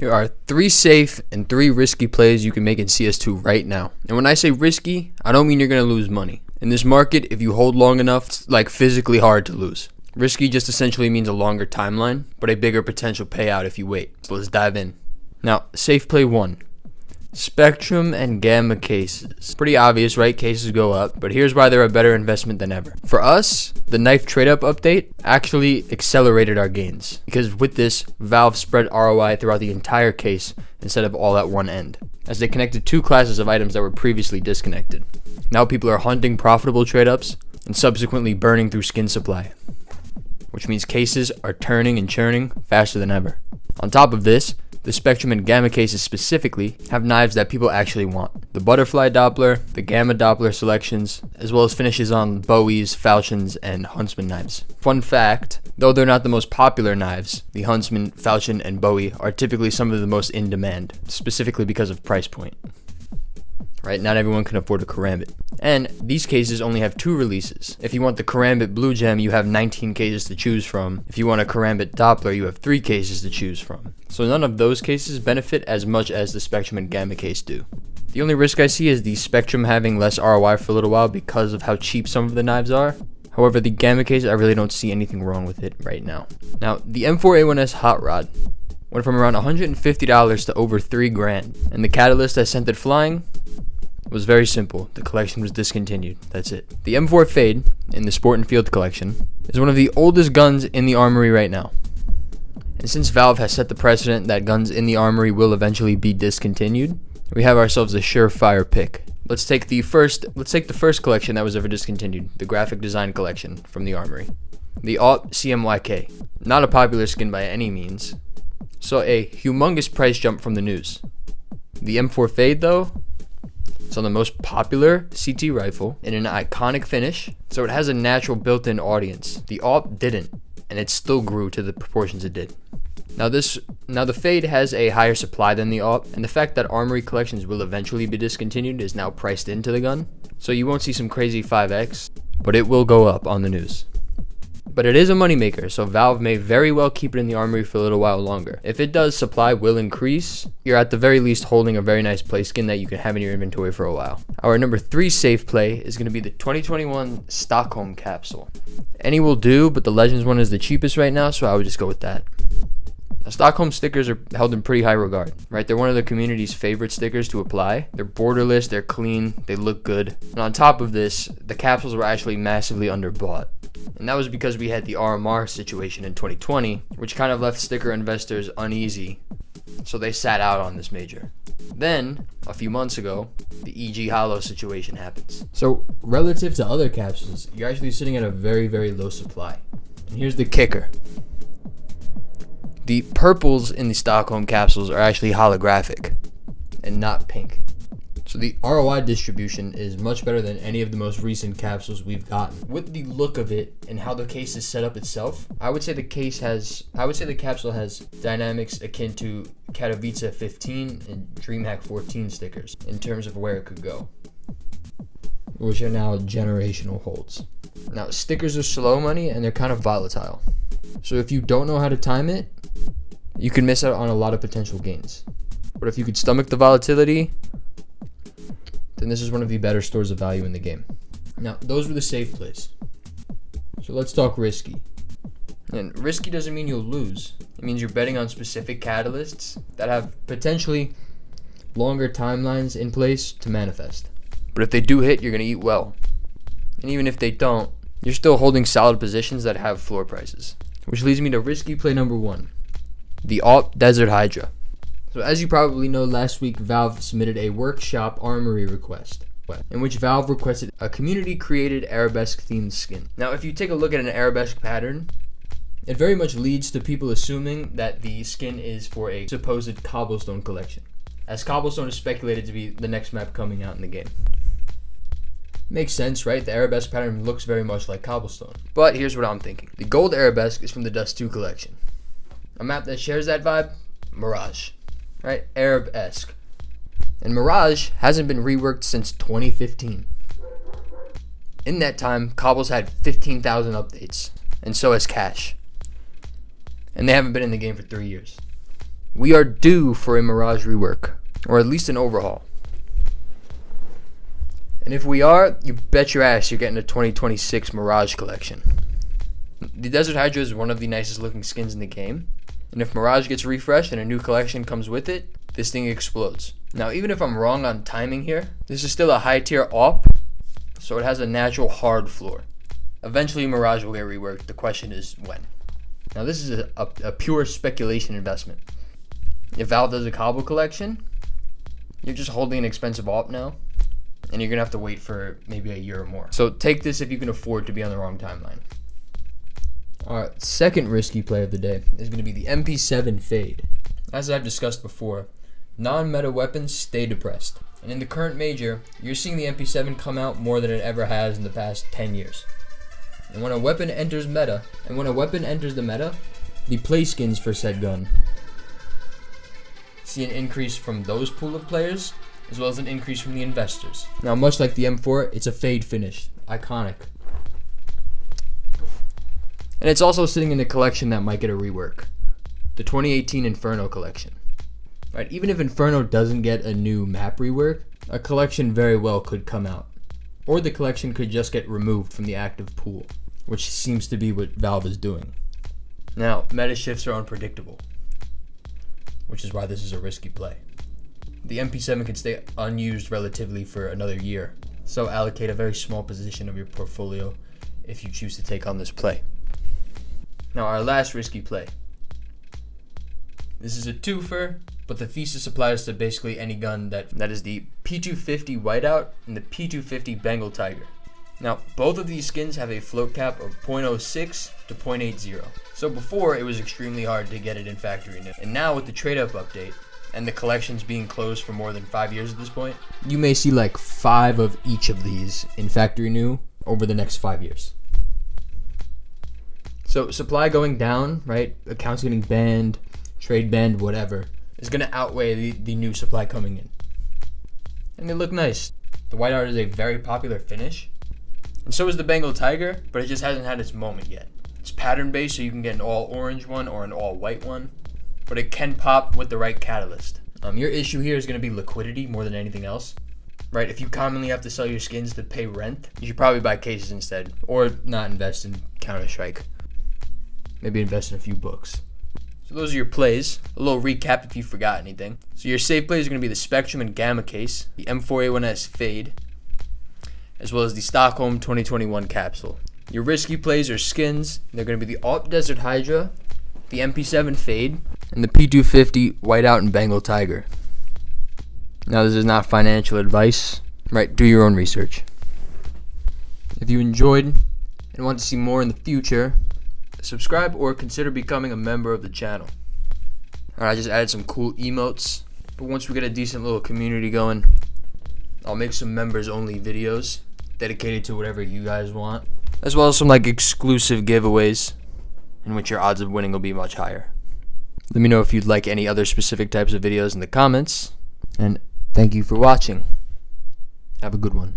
Here are 3 safe and 3 risky plays you can make in CS2 right now. And when I say risky, I don't mean you're going to lose money. In this market, if you hold long enough, it's like physically hard to lose. Risky just essentially means a longer timeline, but a bigger potential payout if you wait. So let's dive in. Now, safe play 1. Spectrum and gamma cases. Pretty obvious, right? Cases go up, but here's why they're a better investment than ever. For us, the knife trade-up update actually accelerated our gains, because with this, Valve spread ROI throughout the entire case instead of all at one end, as they connected 2 classes of items that were previously disconnected. Now people are hunting profitable trade-ups and subsequently burning through skin supply, which means cases are turning and churning faster than ever. On top of this, the Spectrum and Gamma cases specifically have knives that people actually want. The Butterfly Doppler, the Gamma Doppler selections, as well as finishes on Bowies, Falchions, and Huntsman knives. Fun fact, though they're not the most popular knives, the Huntsman, Falchion, and Bowie are typically some of the most in demand, specifically because of price point. Right, not everyone can afford a Karambit. And these cases only have 2 releases. If you want the Karambit Blue Gem, you have 19 cases to choose from. If you want a Karambit Doppler, you have 3 cases to choose from. So none of those cases benefit as much as the Spectrum and Gamma case do. The only risk I see is the Spectrum having less ROI for a little while because of how cheap some of the knives are. However, the Gamma case, I really don't see anything wrong with it right now. Now, the M4A1-S Hot Rod went from around $150 to over $3 grand. And the catalyst that sent it flying was very simple. The collection was discontinued. That's it. The M4 Fade in the Sport and Field collection is one of the oldest guns in the armory right now. And since Valve has set the precedent that guns in the armory will eventually be discontinued, we have ourselves a surefire pick. Let's take the first collection that was ever discontinued, the graphic design collection from the armory. The AWP CMYK. Not a popular skin by any means. Saw a humongous price jump from the news. The M4 Fade though, it's on the most popular CT rifle in an iconic finish, so it has a natural built-in audience. The AWP didn't, and it still grew to the proportions it did. Now the Fade has a higher supply than the AWP, and the fact that armory collections will eventually be discontinued is now priced into the gun, so you won't see some crazy 5x, but it will go up on the news. But it is a moneymaker, so Valve may very well keep it in the armory for a little while longer. If it does, supply will increase. You're at the very least holding a very nice play skin that you can have in your inventory for a while. Our number 3 safe play is going to be the 2021 Stockholm Capsule. Any will do, but the Legends one is the cheapest right now, so I would just go with that. Now, Stockholm stickers are held in pretty high regard, right? They're one of the community's favorite stickers to apply. They're borderless, they're clean, they look good. And on top of this, the capsules were actually massively underbought. And that was because we had the RMR situation in 2020, which kind of left sticker investors uneasy, so they sat out on this major. Then, a few months ago, the EG Hollow situation happens. So, relative to other capsules, you're actually sitting at a very, very low supply. And here's the kicker. The purples in the Stockholm capsules are actually holographic and not pink. So the ROI distribution is much better than any of the most recent capsules we've gotten. With the look of it and how the case is set up itself, I would say the capsule has dynamics akin to Katowice 15 and DreamHack 14 stickers in terms of where it could go, which are now generational holds. Now, stickers are slow money and they're kind of volatile. So if you don't know how to time it, you can miss out on a lot of potential gains. But if you could stomach the volatility, then this is one of the better stores of value in the game. Now, those were the safe plays. So let's talk risky. And risky doesn't mean you'll lose. It means you're betting on specific catalysts that have potentially longer timelines in place to manifest. But if they do hit, you're going to eat well. And even if they don't, you're still holding solid positions that have floor prices. Which leads me to risky play number 1, the AWP Desert Hydra. So as you probably know, last week Valve submitted a workshop armory request in which Valve requested a community-created arabesque-themed skin. Now, if you take a look at an arabesque pattern, it very much leads to people assuming that the skin is for a supposed Cobblestone collection, as Cobblestone is speculated to be the next map coming out in the game. Makes sense, right? The arabesque pattern looks very much like Cobblestone. But here's what I'm thinking. The gold arabesque is from the Dust 2 collection. A map that shares that vibe? Mirage. Right? Arab-esque. And Mirage hasn't been reworked since 2015. In that time, Cobbles had 15,000 updates, and so has Cash. And they haven't been in the game for 3 years. We are due for a Mirage rework, or at least an overhaul. And if we are, you bet your ass you're getting a 2026 Mirage collection. The Desert Hydra is one of the nicest looking skins in the game, and if Mirage gets refreshed and a new collection comes with it, this thing explodes. Now, even if I'm wrong on timing here, this is still a high tier AWP, so it has a natural hard floor. Eventually Mirage will get reworked, the question is when. Now this is a pure speculation investment. If Valve does a Cobble collection, you're just holding an expensive AWP now, and you're going to have to wait for maybe a year or more. So take this if you can afford to be on the wrong timeline. Alright, second risky play of the day is going to be the MP7 Fade. As I've discussed before, non-meta weapons stay depressed. And in the current major, you're seeing the MP7 come out more than it ever has in the past 10 years. And when a weapon enters the meta, the play skins for said gun see an increase from those pool of players, as well as an increase from the investors. Now, much like the M4, it's a fade finish. Iconic. And it's also sitting in a collection that might get a rework. The 2018 Inferno collection. Right, even if Inferno doesn't get a new map rework, a collection very well could come out. Or the collection could just get removed from the active pool, which seems to be what Valve is doing. Now, meta shifts are unpredictable, which is why this is a risky play. The MP7 can stay unused relatively for another year, so allocate a very small position of your portfolio if you choose to take on this play. Now, our last risky play. This is a twofer, but the thesis applies to basically any gun that is the P250 Whiteout and the P250 Bengal Tiger. Now, both of these skins have a float cap of 0.06 to 0.80. So before, it was extremely hard to get it in factory new. And now with the trade-up update, and the collections being closed for more than 5 years at this point, you may see like 5 of each of these in factory new over the next 5 years. So supply going down, right? Accounts getting banned, trade banned, whatever, is going to outweigh the new supply coming in. And they look nice. The Whiteout is a very popular finish. And so is the Bengal Tiger, but it just hasn't had its moment yet. It's pattern based, so you can get an all orange one or an all white one, but it can pop with the right catalyst. Your issue here is going to be liquidity more than anything else. Right? If you commonly have to sell your skins to pay rent, you should probably buy cases instead, or not invest in Counter-Strike. Maybe invest in a few books. So those are your plays. A little recap if you forgot anything. So your safe plays are going to be the Spectrum and Gamma case, the M4A1-S Fade, as well as the Stockholm 2021 Capsule. Your risky plays are skins. They're going to be the AWP Desert Hydra, the MP7 Fade, and the P250 Whiteout and Bengal Tiger. Now, this is not financial advice. Right, do your own research. If you enjoyed and want to see more in the future, subscribe or consider becoming a member of the channel. Alright, I just added some cool emotes, but once we get a decent little community going, I'll make some members only videos dedicated to whatever you guys want, as well as some like exclusive giveaways in which your odds of winning will be much higher. Let me know if you'd like any other specific types of videos in the comments, and thank you for watching. Have a good one.